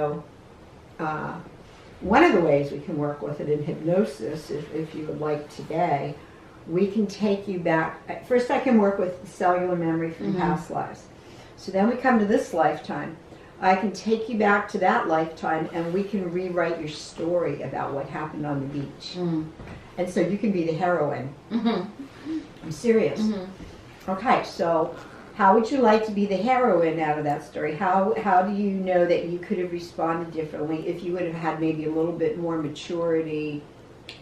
So one of the ways we can work with it in hypnosis, if you would like today, we can take you back. First, I can work with cellular memory from past lives. So then we come to this lifetime. I can take you back to that lifetime, and we can rewrite your story about what happened on the beach. And so you can be the heroine. I'm serious. Okay, so how would you like to be the heroine out of that story? How do you know that you could have responded differently if you would have had maybe a little bit more maturity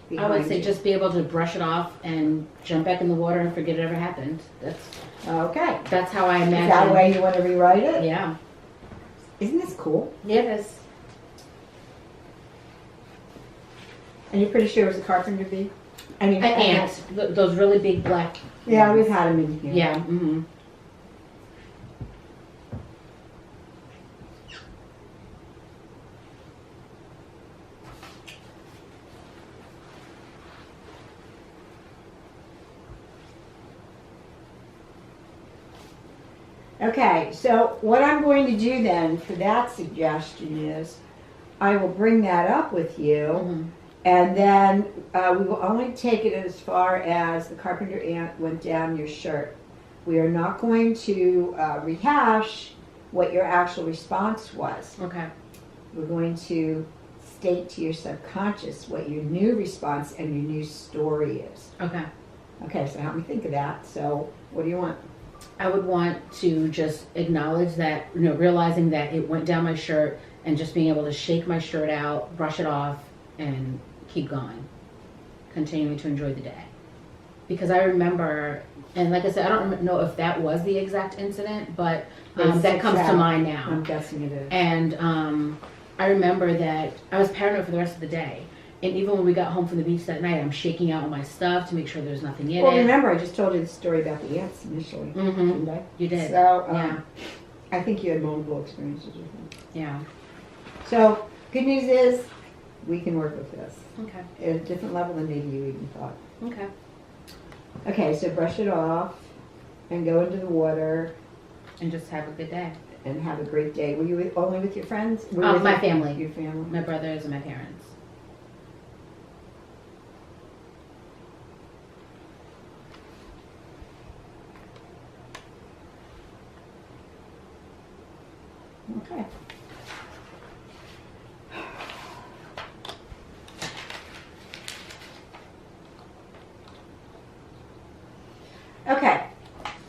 behind I would say you? just be able to brush it off and jump back in the water and forget it ever happened. Okay. That's how I imagine. Is that the way you want to rewrite it? Yeah. Isn't this cool? Yeah, it is. And you're pretty sure it was a carpenter bee? I mean, An ant. Those really big black. Yeah, we've had them in here. Yeah. Okay, so what I'm going to do then for that suggestion is I will bring that up with you, and then we will only take it as far as the carpenter ant went down your shirt. We are not going to rehash what your actual response was. Okay. We're going to state to your subconscious what your new response and your new story is. Okay. Okay, so help me think of that. So what do you want? I would want to just acknowledge that, realizing that it went down my shirt and just being able to shake my shirt out, brush it off, and keep going. Continuing to enjoy the day. Because I remember, and like I said, I don't know if that was the exact incident, but that comes to mind now. I'm guessing it is. And I remember that I was paranoid for the rest of the day. And even when we got home from the beach that night, I'm shaking out all my stuff to make sure there's nothing in it. Well, remember, I just told you the story about the ants initially, didn't I? You did. So, yeah. I think you had multiple experiences with them. Yeah. So, good news is, we can work with this. Okay. At a different level than maybe you even thought. Okay. Okay, so brush it off, and go into the water. And just have a good day. And have a great day. Were you only with your friends? My family. Your family? My brothers and my parents. Okay. Okay.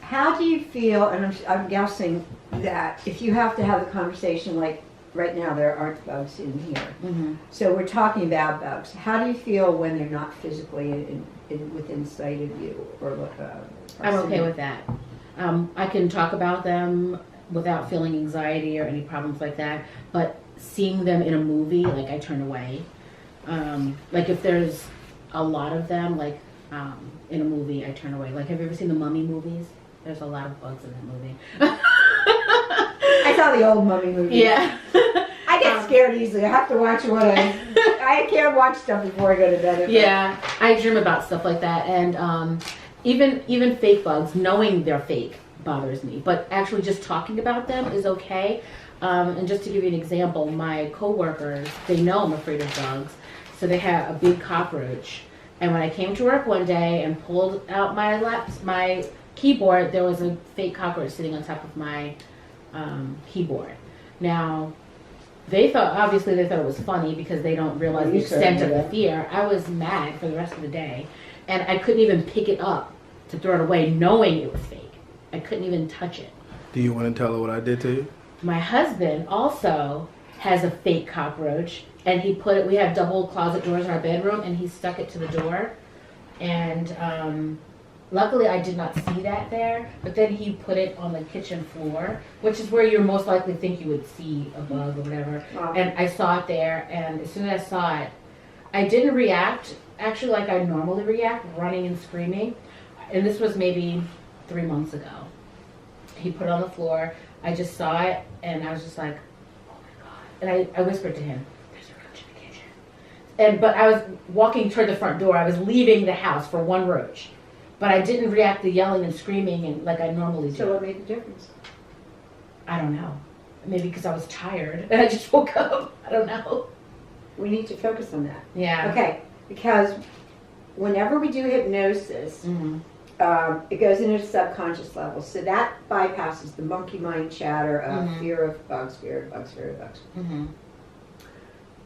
How do you feel, and I'm guessing that if you have to have a conversation like right now, there aren't bugs in here. So we're talking about bugs. How do you feel when they're not physically within sight of you? I'm okay with that. I can talk about them without feeling anxiety or any problems like that, but seeing them in a movie, like I turn away. Like if there's a lot of them, like in a movie, I turn away. Like, have you ever seen the Mummy movies? There's a lot of bugs in that movie. I saw the old Mummy movie. Yeah. I get scared easily. I have to watch I can't watch stuff before I go to bed. Yeah, I dream about stuff like that, and even fake bugs, knowing they're fake bothers me. But actually, just talking about them is okay. And just to give you an example, my coworkers, they know I'm afraid of bugs, so they had a big cockroach. And when I came to work one day and pulled out my keyboard, there was a fake cockroach sitting on top of my keyboard. Now, obviously they thought it was funny because they don't realize the extent of the fear. I was mad for the rest of the day, and I couldn't even pick it up to throw it away knowing it was fake. I couldn't even touch it. Do you want to tell her what I did to you? My husband also has a fake cockroach, and we have double closet doors in our bedroom, and he stuck it to the door. And luckily I did not see that there, but then he put it on the kitchen floor, which is where you most likely think you would see a bug or whatever. Wow. And I saw it there, and as soon as I saw it, I didn't react, actually like I normally react, running and screaming. And this was maybe 3 months ago. He put it on the floor, I just saw it, and I was just like, oh my God. And I whispered to him, there's a roach in the kitchen. But I was walking toward the front door. I was leaving the house for one roach. But I didn't react to yelling and screaming and like I normally do. So what made the difference? I don't know. Maybe because I was tired and I just woke up. I don't know. We need to focus on that. Yeah. Okay, because whenever we do hypnosis, Mm-hmm. it goes into the subconscious level. So that bypasses the monkey mind chatter of fear of bugs, fear of bugs, fear of bugs. Mm-hmm.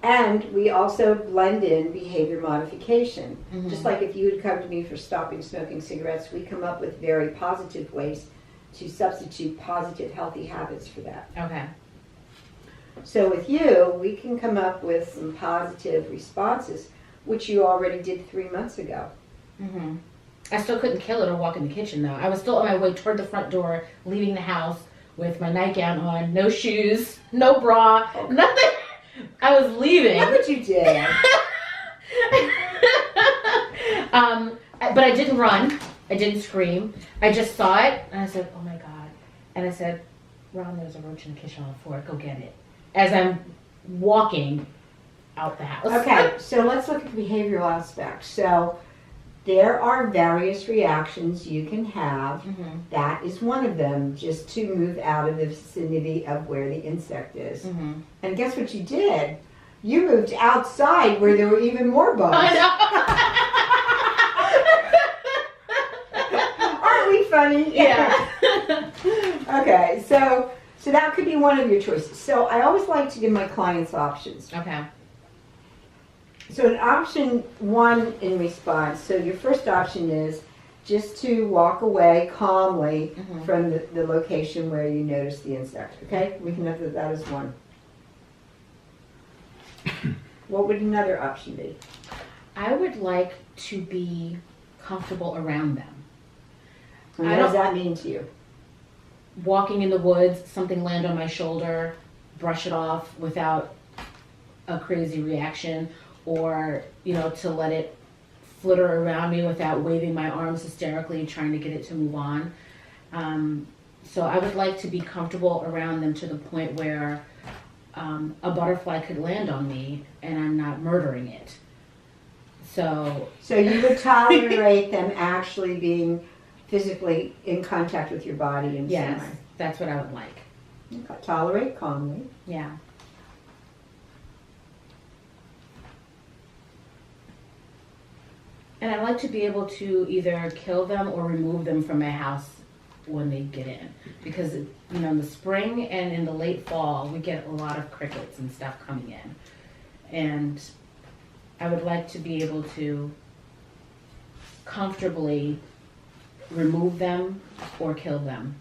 And we also blend in behavior modification. Mm-hmm. Just like if you would come to me for stopping smoking cigarettes, we come up with very positive ways to substitute positive, healthy habits for that. Okay. So with you, we can come up with some positive responses, which you already did 3 months ago. Mm-hmm. I still couldn't kill it or walk in the kitchen though. I was still on my way toward the front door, leaving the house with my nightgown on, no shoes, no bra, nothing. I was leaving. How would you dare? But I didn't run. I didn't scream. I just saw it and I said, "Oh my God!" And I said, "Ron, there's a roach in the kitchen on the floor. Go get it." As I'm walking out the house. Okay, so let's look at the behavioral aspect. So there are various reactions you can have. Mm-hmm. That is one of them, just to move out of the vicinity of where the insect is. Mm-hmm. And guess what you did? You moved outside where there were even more bugs. I know. Aren't we funny? Yeah. Okay, so that could be one of your choices. So I always like to give my clients options. Okay. So in option one in response, so your first option is just to walk away calmly from the location where you notice the insect. Okay, we can have that as one. What would another option be? I would like to be comfortable around them. And what does that mean to you? Walking in the woods, something land on my shoulder, brush it off without a crazy reaction, or, to let it flitter around me without waving my arms hysterically, trying to get it to move on. So I would like to be comfortable around them to the point where a butterfly could land on me and I'm not murdering it. So you would tolerate them actually being physically in contact with your body in some way? That's what I would like. Okay. Tolerate calmly. Yeah. And I'd like to be able to either kill them or remove them from my house when they get in. Because, in the spring and in the late fall, we get a lot of crickets and stuff coming in. And I would like to be able to comfortably remove them or kill them.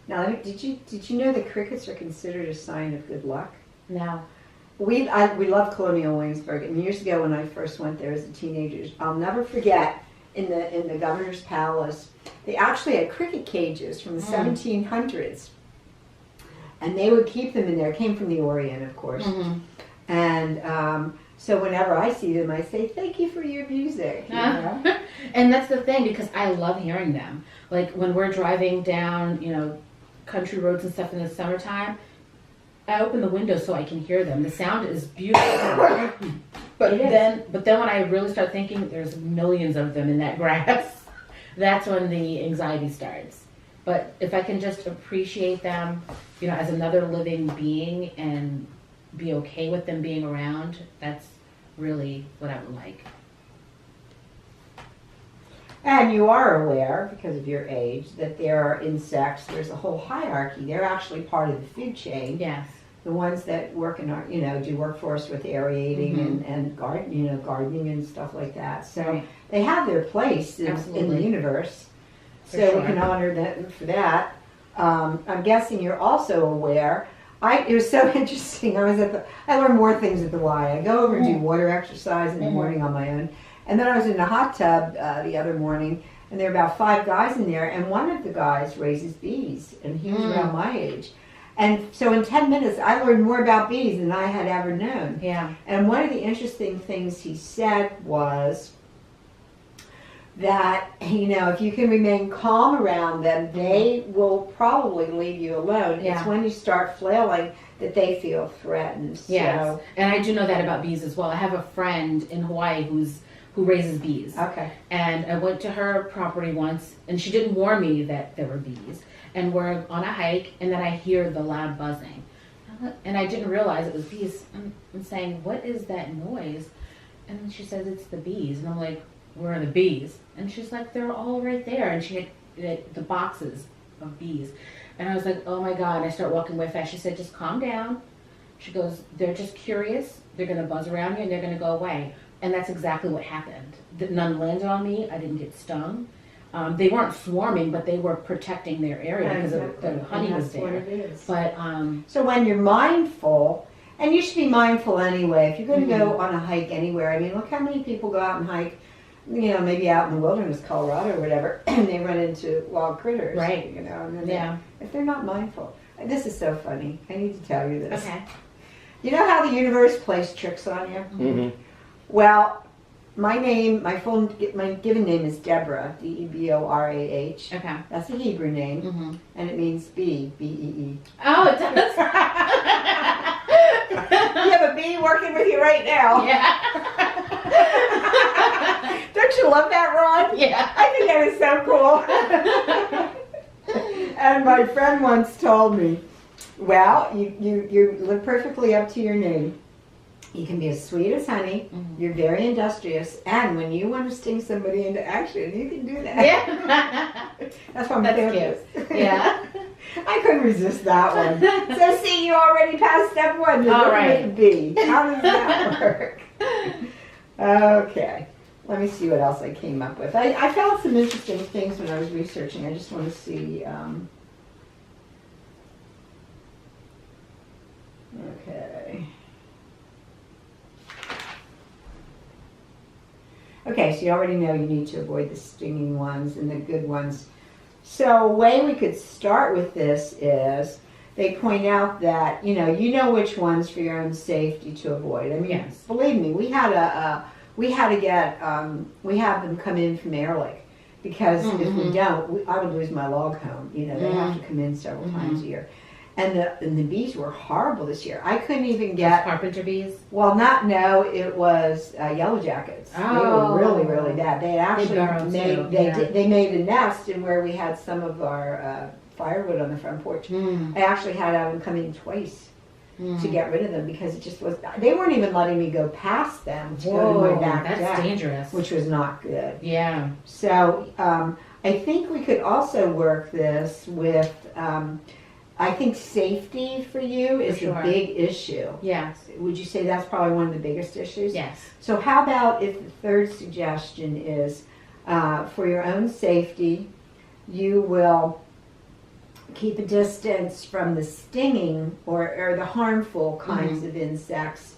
Now, did you know that crickets are considered a sign of good luck? Now, We love Colonial Williamsburg, and years ago when I first went there as a teenager, I'll never forget in the governor's palace, they actually had cricket cages from the 1700s, and they would keep them in there. It came from the Orient, of course, and so whenever I see them, I say, "Thank you for your music." You know? And that's the thing, because I love hearing them. Like when we're driving down, country roads and stuff in the summertime, I open the window so I can hear them. The sound is beautiful. But then when I really start thinking there's millions of them in that grass, that's when the anxiety starts. But if I can just appreciate them, as another living being and be okay with them being around, that's really what I would like. And you are aware, because of your age, that there are insects. There's a whole hierarchy. They're actually part of the food chain. Yes. The ones that work in our, do work for us with aerating and gardening and stuff like that. So they have their place in the universe. So we can honor them for that. I'm guessing you're also aware. It was so interesting. I learned more things at the Y. I go over and do water exercise in the morning on my own. And then I was in a hot tub the other morning, and there were about 5 guys in there, and one of the guys raises bees, and he was around my age. And so in 10 minutes, I learned more about bees than I had ever known. Yeah. And one of the interesting things he said was that, if you can remain calm around them, they will probably leave you alone. Yeah. It's when you start flailing that they feel threatened. Yes. So, And I do know that about bees as well. I have a friend in Hawaii who raises bees. Okay. And I went to her property once, and she didn't warn me that there were bees. And we're on a hike, and then I hear the loud buzzing. And I didn't realize it was bees. I'm saying, what is that noise? And then she says, it's the bees. And I'm like, where are the bees? And she's like, they're all right there. And she had the boxes of bees. And I was like, oh my God. And I start walking way fast. She said, just calm down. She goes, they're just curious. They're going to buzz around you, and they're going to go away. And that's exactly what happened. None landed on me. I didn't get stung. They weren't swarming, but they were protecting their area because the honey was there. What it is. But so when you're mindful, and you should be mindful anyway, if you're going to go on a hike anywhere, I mean, look how many people go out and hike, you know, maybe out in the wilderness, Colorado or whatever, and they run into wild critters. Right. You know, and then if they're not mindful. This is so funny. I need to tell you this. okay. You know how the universe plays tricks on you? Mm-hmm. Well, my given name is Deborah, Deborah. Okay. That's a Hebrew name, Mm-hmm. and it means bee, B-E-E. Oh, it does. You have a bee working with you right now. Yeah. Don't you love that, Ron? Yeah. I think that is so cool. And my friend once told me, well, you live perfectly up to your name. You can be as sweet as honey. Mm-hmm. You're very industrious. And when you want to sting somebody into action, you can do that. Yeah. That's what I'm That's therapist. cute. Yeah. I couldn't resist that one. So see, you already passed step one. You're All working right. with the bee. How does that work? Okay. Let me see what else I came up with. I found some interesting things when I was researching. I just want to see. Okay. Okay, so you already know you need to avoid the stinging ones and the good ones. So a way we could start with this is they point out that, you know which ones for your own safety to avoid. I mean, Yes. Believe me, we have them come in from Ehrlich because if we don't, I would lose my log home. You know, they have to come in several times a year. And the bees were horrible this year. I couldn't even get Carpenter bees. well, it was yellow jackets. They were really, really bad. They actually they made a nest in where we had some of our firewood on the front porch. I actually had to have them come in twice to get rid of them because it just was. They weren't even letting me go past them to go to my back that's deck, dangerous. which was not good. Yeah. So I think we could also work this with. I think safety for you is a big issue. Yes. Would you say that's probably one of the biggest issues? Yes. So how about if the third suggestion is for your own safety, you will keep a distance from the stinging or the harmful kinds of insects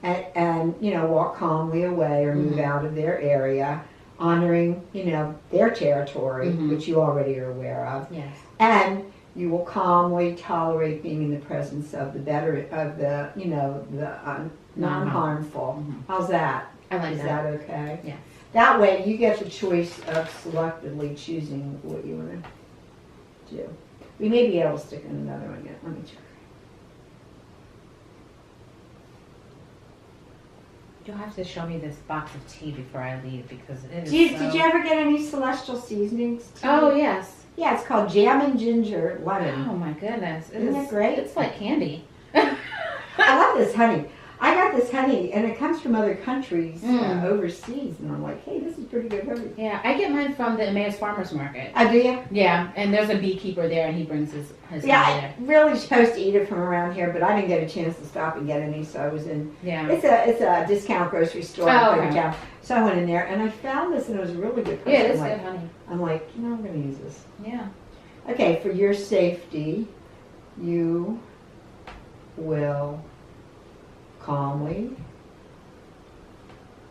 and walk calmly away or move out of their area, honoring, their territory, which you already are aware of. Yes. And you will calmly tolerate being in the presence of the non-harmful. How's that? I like Is that. that okay? Yeah. That way you get the choice of selectively choosing what you want to do. We may be able to stick in another one yet. Let me check. You'll have to show me this box of tea before I leave because it is Did you ever get any celestial seasonings? Tea? Oh, yes. Yeah, it's called Jam and Ginger Lemon. Oh, my goodness. Isn't that great? It's like candy. I love this honey. I got this honey, and it comes from other countries overseas, and I'm like, hey, this is pretty good honey. Yeah, I get mine from the Emmaus Farmers Market. Oh, do you? Yeah, and there's a beekeeper there, and he brings his Yeah, honey I really supposed to eat it from around here, but I didn't get a chance to stop and get any, so I was in. Yeah. It's a discount grocery store. Oh, in okay. town. So I went in there, and I found this, and it was a really good price. Yeah, it is I'm good like, honey. I'm like, I'm going to use this. Yeah. Okay, for your safety, you will calmly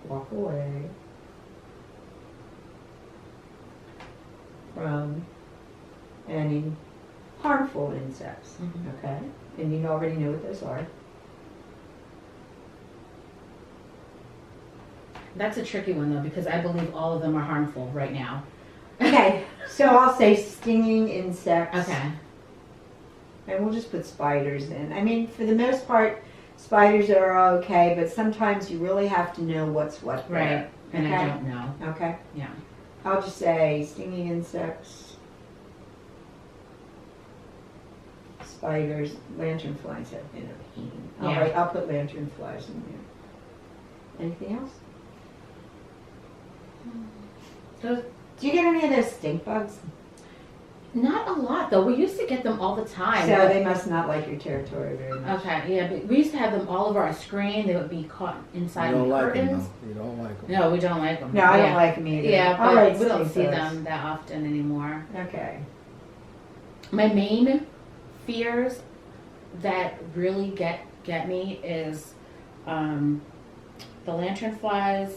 walk away from any harmful insects, okay? And you already know what those are. That's a tricky one, though, because I believe all of them are harmful right now. Okay, so I'll say stinging insects. Okay. And we'll just put spiders in. I mean, for the most part, Spiders are okay, but sometimes you really have to know what's what there. Right. And Okay. I don't know. Okay. Yeah. I'll just say stinging insects, spiders, lanternflies have been a pain. Yeah. I'll put lanternflies in there. Anything else? Those, Do you get any of those stink bugs? not a lot though. We used to get them all the time. So they must not like your territory very much. Okay, yeah, but we used to have them all over our screen. They would be caught inside You don't the like them, curtains. though. You don't like them. No, we don't like them. No, I Yeah. don't like them either. Yeah, All but right, we don't see stink bugs. them that often anymore. Okay. My main fears that really get me is the lanternflies,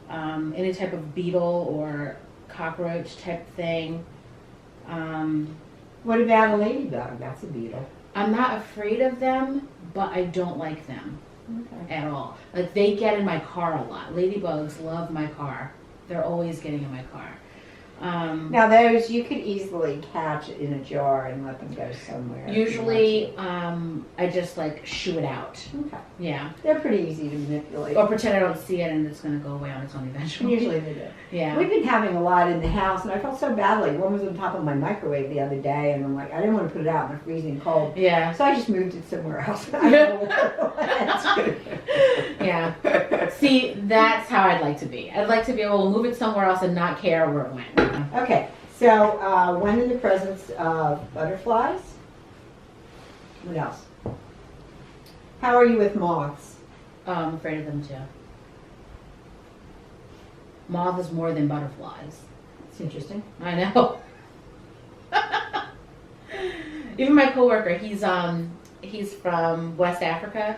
any type of beetle or cockroach type thing. What about a ladybug? That's a beetle. I'm not afraid of them, but I don't like them Okay. at all. Like they get in my car a lot. Ladybugs love my car. They're always getting in my car. Now those you could easily catch in a jar and let them go somewhere. if you Usually, want I just like shoo it out. to. Okay. Yeah. They're pretty easy to manipulate. Or pretend I don't see it and it's gonna go away on its own eventually. Usually they do. Yeah. We've been having a lot in the house, and I felt so badly. One was on top of my microwave the other day, and I'm like, I didn't want to put it out in the freezing cold, Yeah. so I just moved it somewhere else. I don't know where it went. Yeah. See, that's how I'd like to be. I'd like to be able to move it somewhere else and not care where it went. Okay, so when in the presence of butterflies, what else? How are you with moths? I'm afraid of them too. Moths more than butterflies. It's interesting. I know. Even my coworker, he's from West Africa.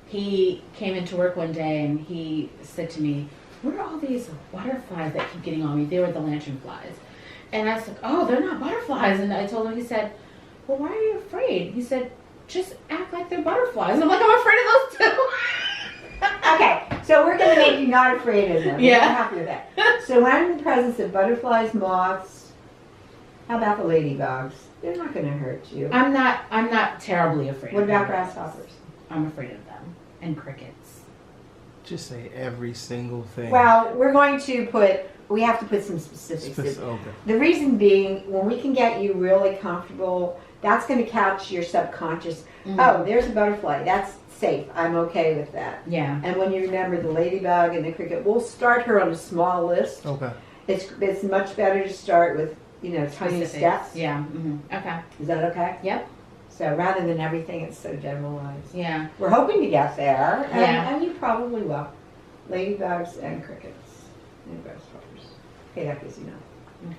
He came into work one day and he said to me, "What are all these butterflies that keep getting on me?" They were the lanternflies. And I was like, "Oh, they're not butterflies." And I told him, he said, "Well, why are you afraid?" He said, "Just act like they're butterflies." And I'm like, "I'm afraid of those too." Okay, so we're going to make you not afraid of them. Yeah. I'm happy with that. So when in the presence of butterflies, moths, how about the ladybugs? They're not going to hurt you. I'm not terribly afraid What of them. about grasshoppers? I'm afraid of them. And crickets. Just say every single thing. Well, we have to put some specifics in. Okay. The reason being, when we can get you really comfortable, that's going to catch your subconscious. Mhm. Oh, there's a butterfly. That's safe. I'm okay with that. Yeah. And when you remember the ladybug and the cricket, we'll start her on a small list. Okay. It's much better to start with, tiny Specifics. steps. Yeah. Mm-hmm. Okay. Is that okay? Yep. So rather than everything, it's so generalized. Yeah. We're hoping to get there, Yeah. and you probably will. Ladybugs and crickets and grasshoppers. Okay, that gives you enough. Okay.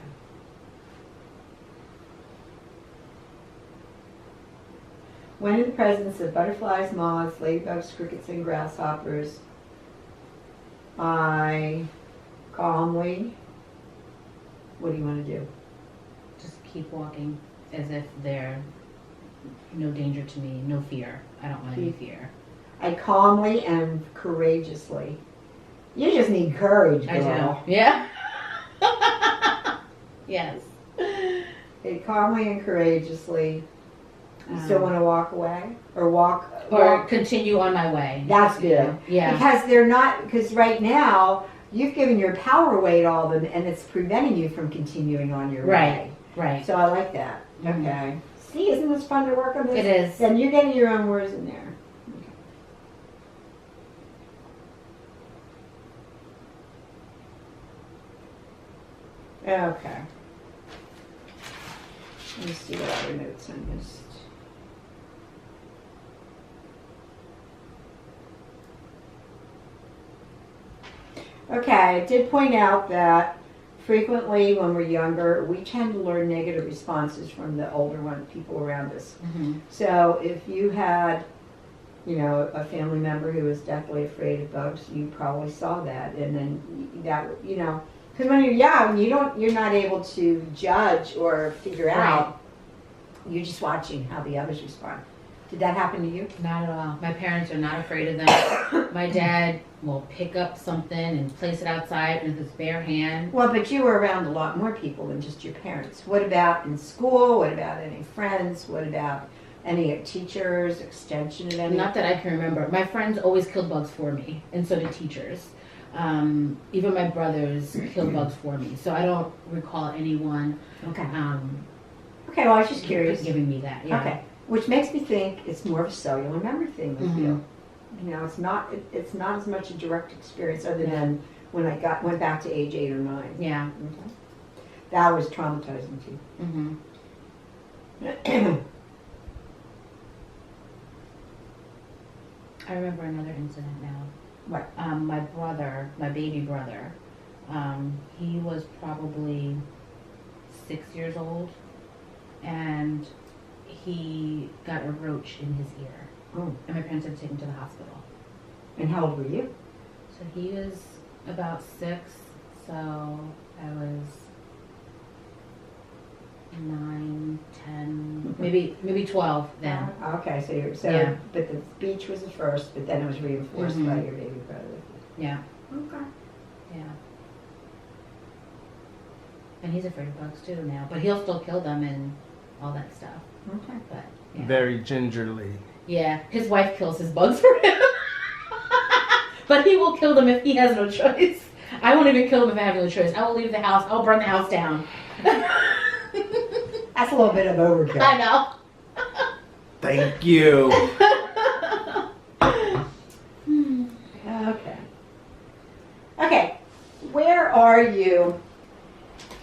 When in the presence of butterflies, moths, ladybugs, crickets, and grasshoppers, I calmly, what do you want to do? Just keep walking as if they're no danger to me, no fear. I don't want any fear. I calmly and courageously. You just need courage, girl. I do. Yeah. Yes. Okay, calmly and courageously. You still want to walk away? Or walk? Or continue on my way. That's good. Yeah. Because right now, you've given your power away to all of them, and it's preventing you from continuing on your way. Right. So I like that. Mhm. Okay. See, isn't this fun to work on this? It is. And you're getting your own words in there. Okay. Let me see what other notes I missed. Okay, I did point out that frequently when we're younger, we tend to learn negative responses from the older people around us. Mm-hmm. So if you had, a family member who was deathly afraid of bugs, you probably saw that, and then that, because when you're young, you're not able to judge or figure out. You're just watching how the others respond. Did that happen to you? Not at all. My parents are not afraid of them. My dad will pick up something and place it outside with his bare hand. Well, but you were around a lot more people than just your parents. What about in school? What about any friends? What about Any teachers, extension of any? Not that I can remember. My friends always killed bugs for me, and so did teachers. Even my brothers killed bugs for me, so I don't recall anyone. Okay. Okay, well, I was just curious. Giving me that. Yeah. Okay, which makes me think it's more of a cellular memory thing with you. You know, it's not as much a direct experience other than when I went back to age 8 or 9. Yeah. Okay. That was traumatizing too. Mm-hmm. I remember another incident now. What? My brother, my baby brother, he was probably 6 years old, and he got a roach in his ear. Oh. And my parents had to take him to the hospital. And how old were you? So he was about 6, so I was 9, 10, maybe 12 then. Okay, Yeah. but the speech was the first, but then it was reinforced by your baby brother. Yeah. Okay. Yeah. And he's afraid of bugs too now, but he'll still kill them and all that stuff. Okay. But yeah. Very gingerly. Yeah, his wife kills his bugs for him. But he will kill them if he has no choice. I won't even kill them if I have no choice. I will leave the house. I'll burn the house down. That's a little bit of overkill. I know. Thank you. Okay. Okay. Where are you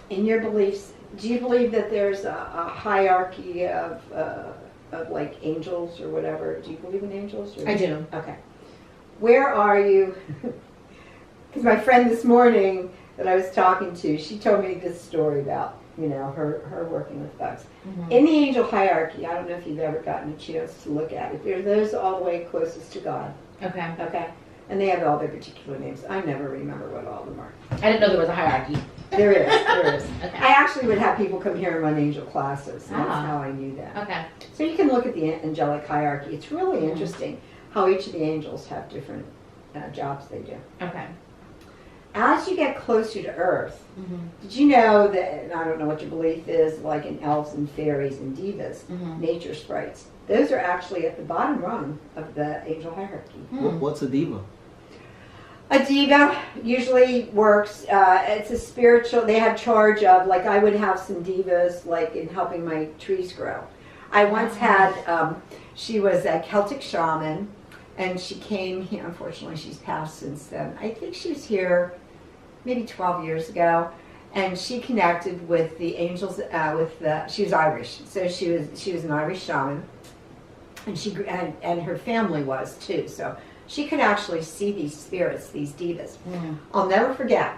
in your beliefs? Do you believe that there's a hierarchy of like angels or whatever? Do you believe in angels? Or? I do. Okay. Where are you? Because my friend this morning that I was talking to, she told me this story about, you know, her working with bugs. Mm-hmm. In the angel hierarchy, I don't know if you've ever gotten a chance to look at it. There's those all the way closest to God. Okay. Okay. And they have all their particular names. I never remember what all of them are. I didn't know there was a hierarchy. There is. There is. Okay. I actually would have people come here and run angel classes. And Ah. that's how I knew that. Okay. So you can look at the angelic hierarchy. It's really interesting how each of the angels have different jobs they do. Okay. As you get closer to Earth, Mm-hmm. did you know that, and I don't know what your belief is, like in elves and fairies and divas, Mm-hmm. nature sprites, those are actually at the bottom rung of the angel hierarchy. What's a diva? A diva usually works, it's a spiritual, they have charge of, like I would have some divas like in helping my trees grow. I once had, she was a Celtic shaman, and she came here, unfortunately she's passed since then. I think she was here maybe 12 years ago, and she connected with the angels, she was Irish, so she was an Irish shaman, and she and her family was too, so she could actually see these spirits, these divas. Mm-hmm. I'll never forget,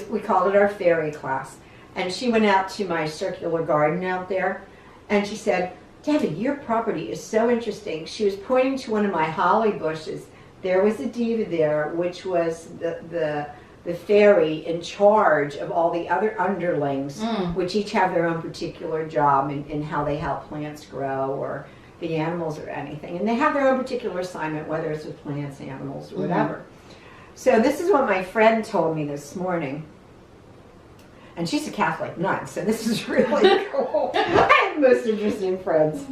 we called it our fairy class, and she went out to my circular garden out there, and she said, Debbie, your property is so interesting. She was pointing to one of my holly bushes. There was a diva there, which was the fairy in charge of all the other underlings, which each have their own particular job in how they help plants grow or the animals or anything. And they have their own particular assignment, whether it's with plants, animals, or whatever. So this is what my friend told me this morning. And she's a Catholic nun, so this is really cool. I have the most interesting friends.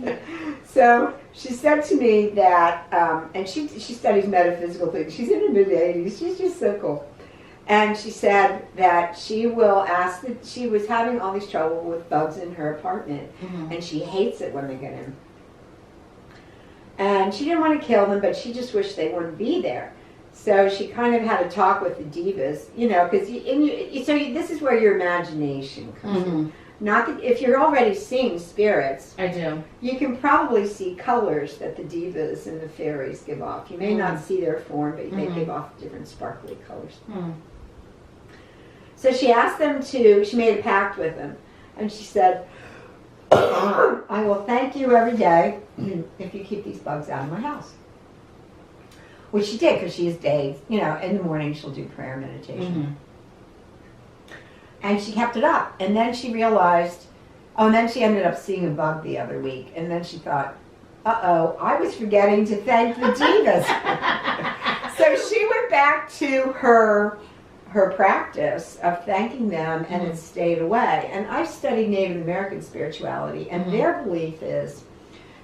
So she said to me that, and she studies metaphysical things. She's in her mid-80s. She's just so cool. And she said that she will ask that she was having all this trouble with bugs in her apartment, and she hates it when they get in. And she didn't want to kill them, but she just wished they wouldn't be there. So she kind of had a talk with the divas, you know, because this is where your imagination comes in. Not that if you're already seeing spirits, I do. you can probably see colors that the divas and the fairies give off. You may not see their form, but they give off different sparkly colors. So she asked them she made a pact with them, and she said, I will thank you every day if you keep these bugs out of my house. Which she did, because she is days, you know, in the morning she'll do prayer meditation. And she kept it up. And then she realized, and then she ended up seeing a bug the other week. And then she thought, uh-oh, I was forgetting to thank the divas. So she went back to her practice of thanking them, and it stayed away. And I've studied Native American spirituality, and their belief is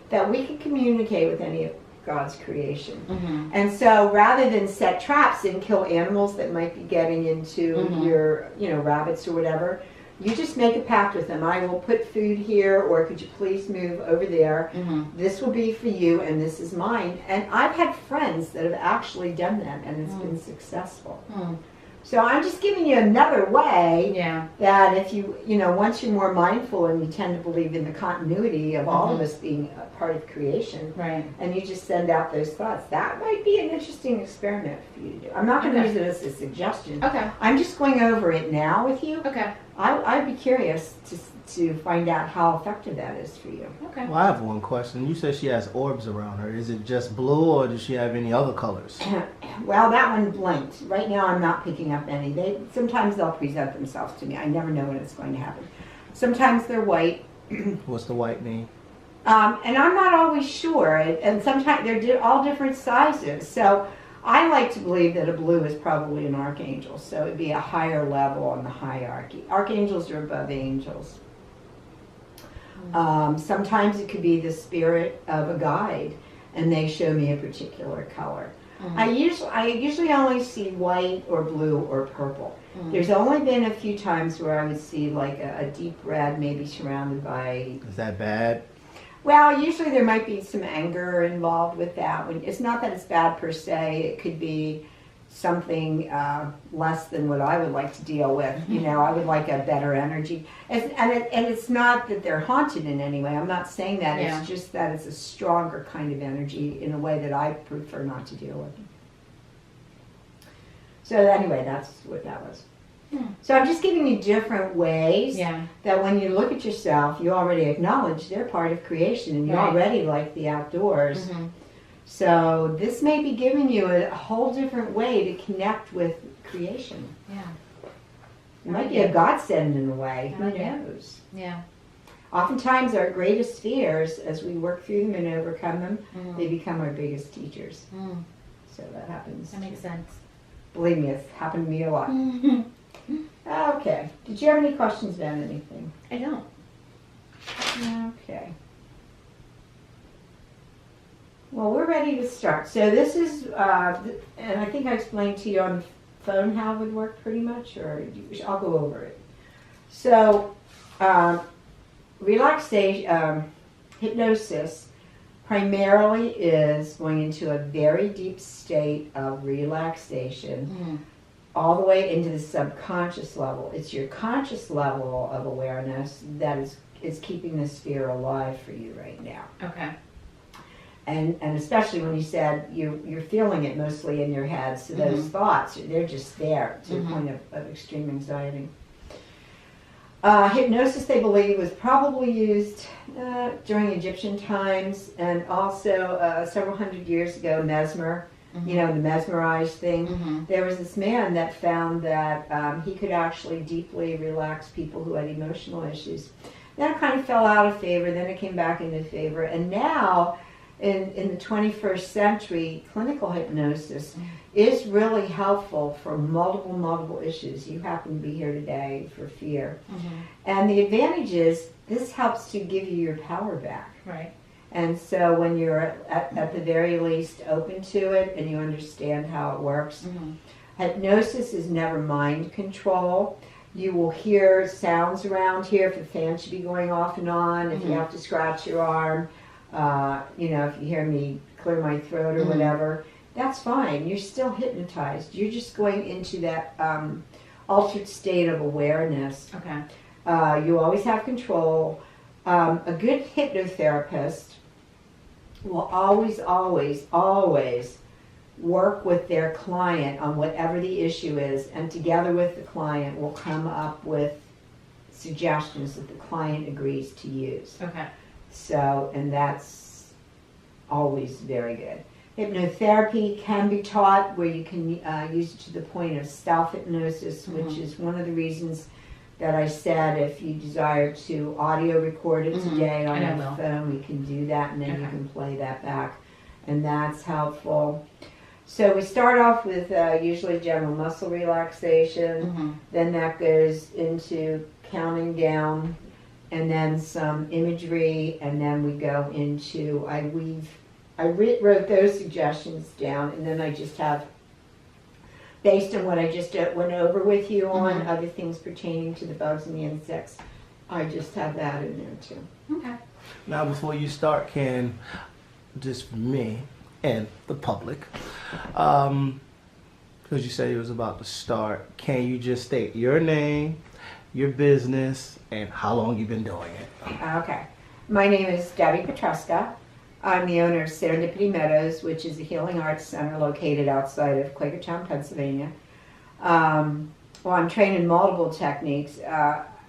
that we can communicate with any of God's creation. Mm-hmm. And so rather than set traps and kill animals that might be getting into Mhm. your, rabbits or whatever, you just make a pact with them. I will put food here, or could you please move over there? Mm-hmm. This will be for you, and this is mine. And I've had friends that have actually done that, and it's been successful. Mm. So I'm just giving you another way Yeah. that if you, once you're more mindful and you tend to believe in the continuity of all of us being a part of creation, Right. and you just send out those thoughts, that might be an interesting experiment for you to do. I'm not going to Okay. use it as a suggestion. Okay. I'm just going over it now with you. Okay. I'd be curious to find out how effective that is for you. Okay. Well, I have one question. You said she has orbs around her. Is it just blue, or does she have any other colors? Well, that one blinked. Right now, I'm not picking up any. Sometimes they'll present themselves to me. I never know when it's going to happen. Sometimes they're white, What's the white mean? and I'm not always sure. And sometimes they're all different sizes. So I like to believe that a blue is probably an archangel. So it'd be a higher level on the hierarchy. Archangels are above angels. Sometimes it could be the spirit of a guide, and they show me a particular color. Mm-hmm. I usually only see white or blue or purple. Mm-hmm. There's only been a few times where I would see like a deep red, maybe surrounded by. Is that bad? Well, usually there might be some anger involved with that. It's not that it's bad per se. It could be something less than what I would like to deal with. I would like a better energy. And it's not that they're haunted in any way. I'm not saying that. Yeah. It's just that it's a stronger kind of energy in a way that I prefer not to deal with. So anyway, that's what that was. So I'm just giving you different ways Yeah. that when you look at yourself, you already acknowledge they're part of creation, and you Right. already like the outdoors. Mm-hmm. So this may be giving you a whole different way to connect with creation. Yeah. It might be a godsend in a way. Who Okay. knows? Yeah. Oftentimes our greatest fears, as we work through them and overcome them, Mm. they become our biggest teachers. Mm. So that happens. That makes sense. Believe me, it's happened to me a lot. Mm-hmm. Okay. Did you have any questions about anything? I don't. Okay. Well, we're ready to start. So this is, and I think I explained to you on the phone how it would work pretty much, or I'll go over it. So, relaxation, hypnosis primarily is going into a very deep state of relaxation, Mm. all the way into the subconscious level. It's your conscious level of awareness that is keeping the sphere alive for you right now. Okay. And especially when you said you're feeling it mostly in your head, so those thoughts, they're just there to a point of extreme anxiety. Hypnosis, they believe, was probably used during Egyptian times, and also several hundred years ago, mesmer, the mesmerized thing. Mm-hmm. There was this man that found that he could actually deeply relax people who had emotional issues. Then it kind of fell out of favor, then it came back into favor, and now in the 21st century, clinical hypnosis is really helpful for multiple issues. You happen to be here today for fear. Mm-hmm. And the advantage is this helps to give you your power back. Right. And so when you're at the very least open to it and you understand how it works, hypnosis is never mind control. You will hear sounds around here if the fan should be going off and on, if you have to scratch your arm, if you hear me clear my throat or whatever, that's fine. You're still hypnotized. You're just going into that altered state of awareness. Okay. You always have control. A good hypnotherapist will always work with their client on whatever the issue is, and together with the client will come up with suggestions that the client agrees to use. Okay. So, and that's always very good. Hypnotherapy can be taught where you can use it to the point of self-hypnosis, which is one of the reasons that I said if you desire to audio record it today on your phone, we can do that, and then you can play that back, and that's helpful. So we start off with usually general muscle relaxation, then that goes into counting down and then some imagery, and then we go into, wrote those suggestions down, and then I just have, based on what I just went over with you on, other things pertaining to the bugs and the insects, I just have that in there too. Okay. Now, before you start, can, just for me and the public, because you said it was about to start, can you just state your name, your business, and how long you've been doing it? Okay. My name is Debbie Petruska. I'm the owner of Serendipity Meadows, which is a healing arts center located outside of Quakertown, Pennsylvania. Well, I'm trained in multiple techniques.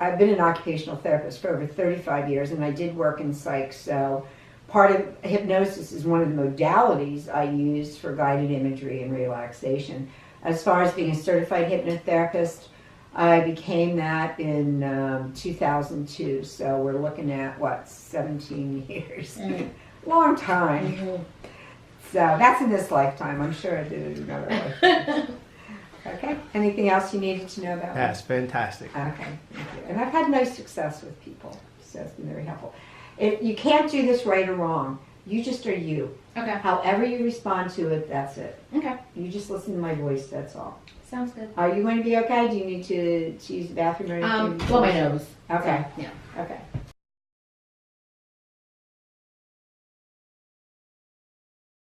I've been an occupational therapist for over 35 years, and I did work in psych, so part of hypnosis is one of the modalities I use for guided imagery and relaxation. As far as being a certified hypnotherapist, I became that in 2002, so we're looking at, 17 years? Long time. So that's in this lifetime. I'm sure I did it in another lifetime. Okay. Anything else you needed to know about me? That's fantastic. Okay. Thank you. And I've had no success with people, so it's been very helpful. You can't do this right or wrong. You just are you. Okay. However you respond to it, that's it. Okay. You just listen to my voice, that's all. Sounds good. Are you going to be okay? Do you need to use the bathroom or anything? Blow my nose. Okay. So, yeah. Okay.